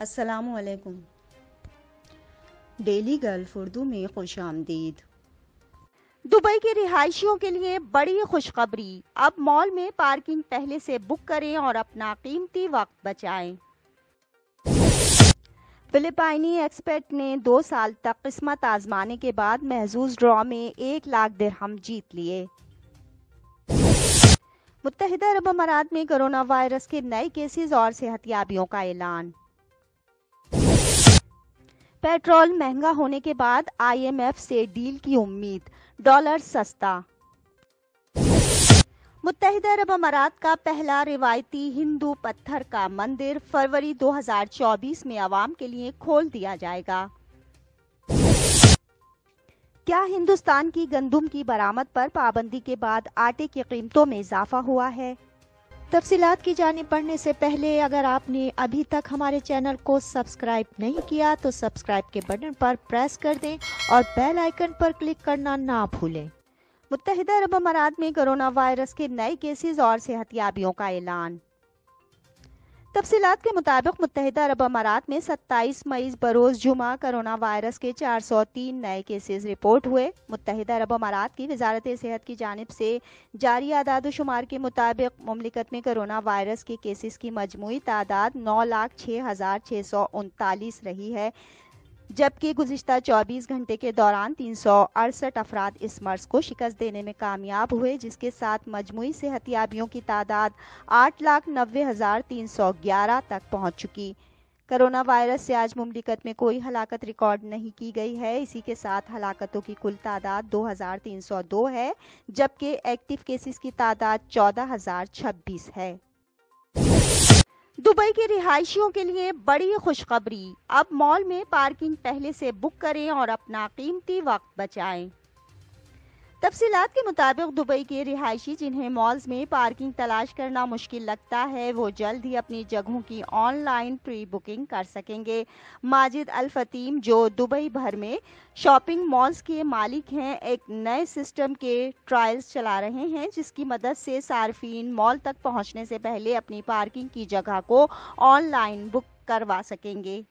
السلام علیکم۔ Daily golf Urdu میں خوش آمدید۔ دبئی کے رہائشیوں کے لیے بڑی خوشخبری، اب مال میں پارکنگ پہلے سے بک کریں اور اپنا قیمتی وقت بچائیں۔ فلپائنی ایکسپیٹ نے 2 سال تک قسمت آزمانے کے بعد محظوظ ڈرا میں 1 لاکھ درہم جیت لیے۔ متحدہ عرب امارات میں کرونا وائرس کے نئے کیسز اور صحتیابیوں کا اعلان۔ پیٹرول مہنگا ہونے کے بعد آئی ایم ایف سے ڈیل کی امید، ڈالر سستا۔ متحدہ عرب امارات کا پہلا روایتی ہندو پتھر کا مندر فروری 2024 میں عوام کے لیے کھول دیا جائے گا۔ کیا ہندوستان کی گندم کی برآمد پر پابندی کے بعد آٹے کی قیمتوں میں اضافہ ہوا ہے؟ تفصیلات کی جانب بڑھنے سے پہلے اگر آپ نے ابھی تک ہمارے چینل کو سبسکرائب نہیں کیا تو سبسکرائب کے بٹن پر پریس کر دیں اور بیل آئیکن پر کلک کرنا نہ بھولیں۔ متحدہ عرب امارات میں کرونا وائرس کے نئے کیسز اور صحتیابیوں کا اعلان۔ تفصیلات کے مطابق متحدہ عرب امارات میں 27 مئی بروز جمعہ کرونا وائرس کے 403 نئے کیسز رپورٹ ہوئے۔ متحدہ عرب امارات کی وزارت صحت کی جانب سے جاری اعداد و شمار کے مطابق مملکت میں کرونا وائرس کے کیسز کی مجموعی تعداد 9,06,639 رہی ہے، جبکہ گزشتہ 24 گھنٹے کے دوران 368 افراد اس مرض کو شکست دینے میں کامیاب ہوئے، جس کے ساتھ مجموعی صحتیابیوں کی تعداد 8,90,311 تک پہنچ چکی۔ کرونا وائرس سے آج مملکت میں کوئی ہلاکت ریکارڈ نہیں کی گئی ہے۔ اسی کے ساتھ ہلاکتوں کی کل تعداد 2,302 ہے، جبکہ ایکٹیو کیسز کی تعداد 14,026 ہے۔ دبئی کے رہائشیوں کے لیے بڑی خوشخبری، اب مال میں پارکنگ پہلے سے بک کریں اور اپنا قیمتی وقت بچائیں۔ تفصیلات کے مطابق دبئی کے رہائشی جنہیں مالز میں پارکنگ تلاش کرنا مشکل لگتا ہے، وہ جلد ہی اپنی جگہوں کی آن لائن پری بکنگ کر سکیں گے۔ ماجد الفتیم، جو دبئی بھر میں شاپنگ مالز کے مالک ہیں، ایک نئے سسٹم کے ٹرائلز چلا رہے ہیں جس کی مدد سے صارفین مال تک پہنچنے سے پہلے اپنی پارکنگ کی جگہ کو آن لائن بک کروا سکیں گے۔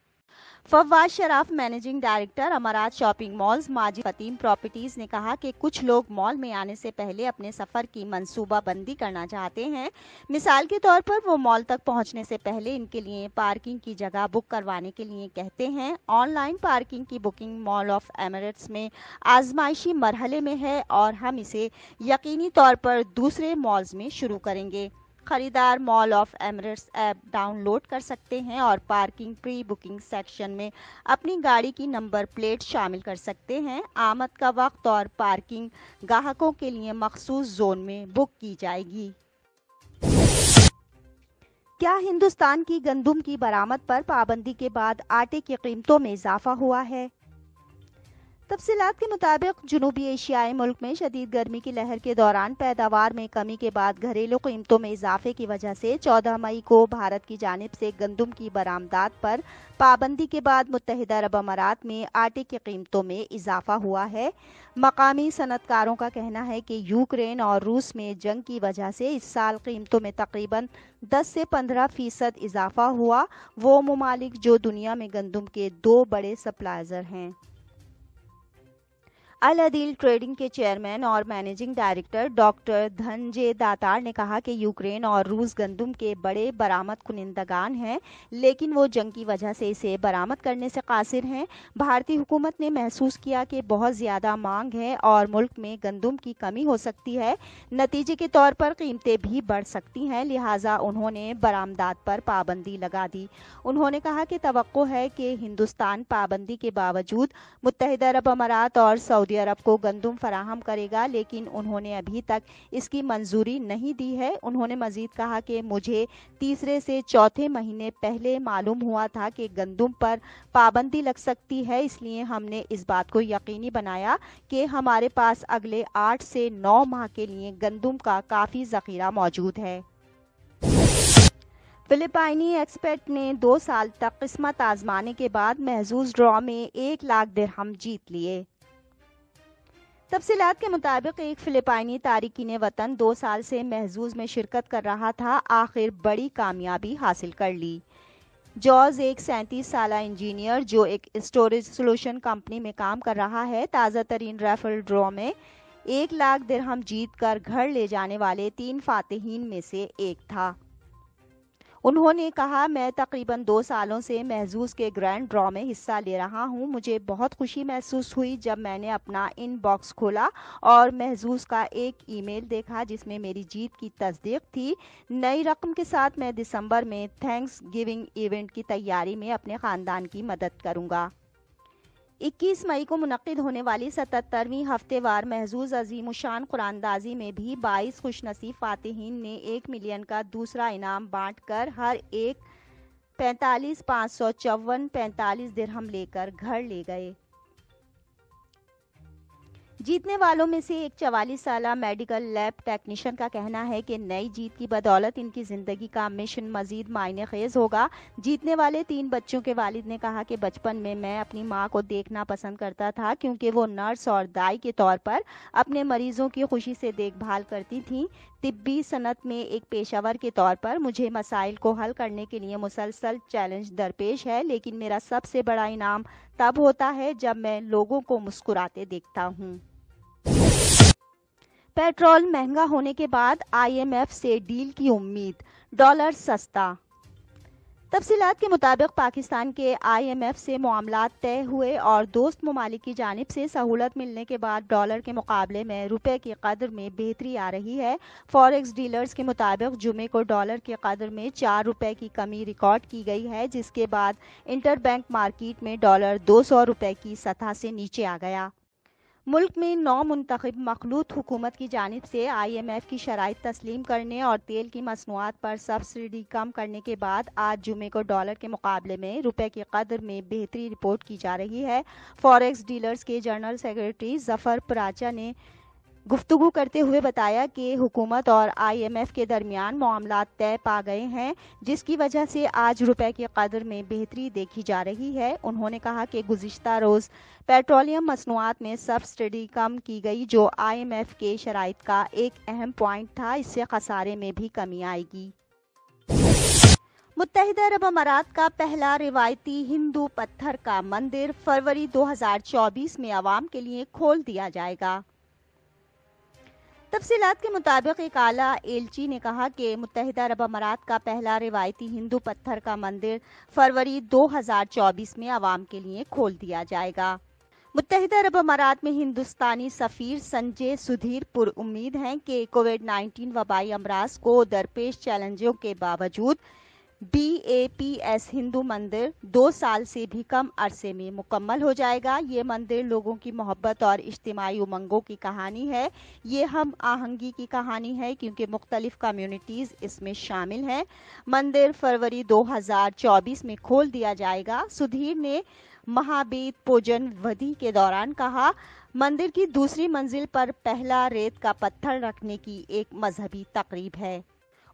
فواز شراف، مینیجنگ ڈائریکٹر امارات شاپنگ مالز ماجد الفتیم پراپرٹیز نے کہا کہ کچھ لوگ مال میں آنے سے پہلے اپنے سفر کی منصوبہ بندی کرنا چاہتے ہیں۔ مثال کے طور پر وہ مال تک پہنچنے سے پہلے ان کے لیے پارکنگ کی جگہ بک کروانے کے لیے کہتے ہیں۔ آن لائن پارکنگ کی بکنگ مال آف ایمریٹس میں آزمائشی مرحلے میں ہے اور ہم اسے یقینی طور پر دوسرے مالز میں شروع کریں گے۔ خریدار mall of Emirates app download کر سکتے ہیں اور پارکنگ پری بکنگ سیکشن میں اپنی گاڑی کی نمبر پلیٹ شامل کر سکتے ہیں۔ آمد کا وقت اور پارکنگ گاہکوں کے لیے مخصوص زون میں بک کی جائے گی۔ کیا ہندوستان کی گندم کی برآمد پر پابندی کے بعد آٹے کی قیمتوں میں اضافہ ہوا ہے؟ تفصیلات کے مطابق جنوبی ایشیائی ملک میں شدید گرمی کی لہر کے دوران پیداوار میں کمی کے بعد گھریلو قیمتوں میں اضافے کی وجہ سے 14 مئی کو بھارت کی جانب سے گندم کی برآمدات پر پابندی کے بعد متحدہ عرب امارات میں آٹے کی قیمتوں میں اضافہ ہوا ہے۔ مقامی صنعت کاروں کا کہنا ہے کہ یوکرین اور روس میں جنگ کی وجہ سے اس سال قیمتوں میں تقریباً 10 سے 15% اضافہ ہوا۔ وہ ممالک جو دنیا میں گندم کے 2 بڑے سپلائر ہیں۔ العدیل ٹریڈنگ کے چیئرمین اور مینیجنگ ڈائریکٹر ڈاکٹر دھننجے داتار نے کہا کہ یوکرین اور روس گندم کے بڑے برآمد کنندگان ہیں، لیکن وہ جنگ کی وجہ سے اسے برآمد کرنے سے قاصر ہیں۔ بھارتی حکومت نے محسوس کیا کہ بہت زیادہ مانگ ہے اور ملک میں گندم کی کمی ہو سکتی ہے، نتیجے کے طور پر قیمتیں بھی بڑھ سکتی ہیں، لہٰذا انہوں نے برآمدات پر پابندی لگا دی۔ انہوں نے کہا کہ توقع ہے کہ ہندوستان پابندی کے باوجود متحدہ عرب امارات اور سعودی عرب کو گندم فراہم کرے گا، لیکن انہوں نے ابھی تک اس کی منظوری نہیں دی ہے۔ انہوں نے مزید کہا کہ مجھے تیسرے سے چوتھے مہینے پہلے معلوم ہوا تھا کہ گندم پر پابندی لگ سکتی ہے، اس لیے ہم نے اس بات کو یقینی بنایا کہ ہمارے پاس اگلے 8 سے 9 ماہ کے لیے گندم کا کافی ذخیرہ موجود ہے۔ فلپائنی ایکسپیٹ نے 2 سال تک قسمت آزمانے کے بعد محظوظ ڈرا میں 1 لاکھ درہم جیت لیے۔ تفصیلات کے مطابق ایک فلپائنی تارکین وطن 2 سال سے محظوظ میں شرکت کر رہا تھا، آخر بڑی کامیابی حاصل کر لی۔ جارج ایک 37 سالہ انجینئر جو ایک اسٹوریج سولوشن کمپنی میں کام کر رہا ہے، تازہ ترین ریفل ڈرا میں 1 لاکھ درہم جیت کر گھر لے جانے والے 3 فاتحین میں سے ایک تھا۔ انہوں نے کہا، میں تقریباً 2 سالوں سے محظوظ کے گرینڈ ڈرا میں حصہ لے رہا ہوں۔ مجھے بہت خوشی محسوس ہوئی جب میں نے اپنا ان باکس کھولا اور محظوظ کا ایک ای میل دیکھا جس میں میری جیت کی تصدیق تھی۔ نئی رقم کے ساتھ میں دسمبر میں تھینکس گیونگ ایونٹ کی تیاری میں اپنے خاندان کی مدد کروں گا۔ 21 مئی کو منعقد ہونے والی 77ویں ہفتے وار محظوظ عظیم الشان قراندازی میں بھی 22 خوش نصیب فاتحین نے 1 ملین کا دوسرا انعام بانٹ کر ہر ایک 45,554 درہم لے کر گھر لے گئے۔ جیتنے والوں میں سے ایک 44 سالہ میڈیکل لیب ٹیکنیشین کا کہنا ہے کہ نئی جیت کی بدولت ان کی زندگی کا مشن مزید معنی خیز ہوگا۔ جیتنے والے 3 بچوں کے والد نے کہا کہ بچپن میں اپنی ماں کو دیکھنا پسند کرتا تھا کیونکہ وہ نرس اور دائی کے طور پر اپنے مریضوں کی خوشی سے دیکھ بھال کرتی تھیں۔ طبی صنعت میں ایک پیشہ ور کے طور پر مجھے مسائل کو حل کرنے کے لیے مسلسل چیلنج درپیش ہے، لیکن میرا سب سے بڑا انعام تب ہوتا ہے جب میں لوگوں کو مسکراتے دیکھتا ہوں۔ پیٹرول مہنگا ہونے کے بعد آئی ایم ایف سے ڈیل کی امید، ڈالر سستا۔ تفصیلات کے مطابق پاکستان کے آئی ایم ایف سے معاملات طے ہوئے اور دوست ممالک کی جانب سے سہولت ملنے کے بعد ڈالر کے مقابلے میں روپے کی قدر میں بہتری آ رہی ہے۔ فوریکس ڈیلرز کے مطابق جمعے کو ڈالر کی قدر میں 4 روپے کی کمی ریکارڈ کی گئی ہے، جس کے بعد انٹر بینک مارکیٹ میں ڈالر 200 روپے کی سطح سے نیچے آ گیا۔ ملک میں نو منتخب مخلوط حکومت کی جانب سے آئی ایم ایف کی شرائط تسلیم کرنے اور تیل کی مصنوعات پر سبسڈی کم کرنے کے بعد آج جمعے کو ڈالر کے مقابلے میں روپے کی قدر میں بہتری رپورٹ کی جا رہی ہے۔ فوریکس ڈیلرز کے جنرل سیکرٹری ظفر پراچا نے گفتگو کرتے ہوئے بتایا کہ حکومت اور آئی ایم ایف کے درمیان معاملات طے پا گئے ہیں، جس کی وجہ سے آج روپے کی قدر میں بہتری دیکھی جا رہی ہے۔ انہوں نے کہا کہ گزشتہ روز پیٹرولیم مصنوعات میں سبسڈی کم کی گئی، جو آئی ایم ایف کے شرائط کا ایک اہم پوائنٹ تھا۔ اس سے خسارے میں بھی کمی آئے گی۔ متحدہ عرب امارات کا پہلا روایتی ہندو پتھر کا مندر فروری 2024 میں عوام کے لیے کھول دیا جائے گا۔ تفصیلات کے مطابق ایک اعلیٰ ایلچی نے کہا کہ متحدہ عرب امارات کا پہلا روایتی ہندو پتھر کا مندر فروری 2024 میں عوام کے لیے کھول دیا جائے گا۔ متحدہ عرب امارات میں ہندوستانی سفیر سنجے سدھیر پر امید ہیں کہ کووڈ-19 وبائی امراض کو درپیش چیلنجوں کے باوجود BAPS ہندو مندر 2 سال سے بھی کم عرصے میں مکمل ہو جائے گا۔ یہ مندر لوگوں کی محبت اور اجتماعی امنگوں کی کہانی ہے۔ یہ ہم آہنگی کی کہانی ہے کیونکہ مختلف کمیونٹیز اس میں شامل ہیں۔ مندر فروری 2024 میں کھول دیا جائے گا۔ سدھیر نے مہابیت پوجن ودھی کے دوران کہا، مندر کی دوسری منزل پر پہلا ریت کا پتھر رکھنے کی ایک مذہبی تقریب ہے۔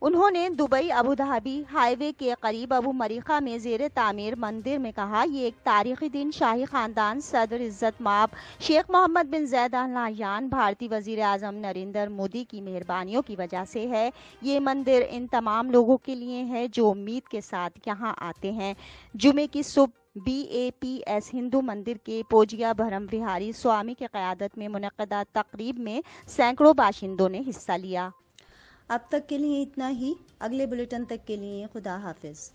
انہوں نے دبئی ابوظہبی ہائی وے کے قریب ابو مریخہ میں زیر تعمیر مندر میں کہا، یہ ایک تاریخی دن شاہی خاندان، صدر عزت مآب شیخ محمد بن زاید آل نہیان، بھارتی وزیر اعظم نریندر مودی کی مہربانیوں کی وجہ سے ہے۔ یہ مندر ان تمام لوگوں کے لیے ہے جو امید کے ساتھ یہاں آتے ہیں۔ جمعے کی صبح BAPS ہندو مندر کے پوجیا بھرم وہاری سوامی کی قیادت میں منعقدہ تقریب میں سینکڑوں باشندوں نے حصہ لیا۔ اب تک کے لیے اتنا ہی۔ اگلے بلیٹن تک کے لیے خدا حافظ۔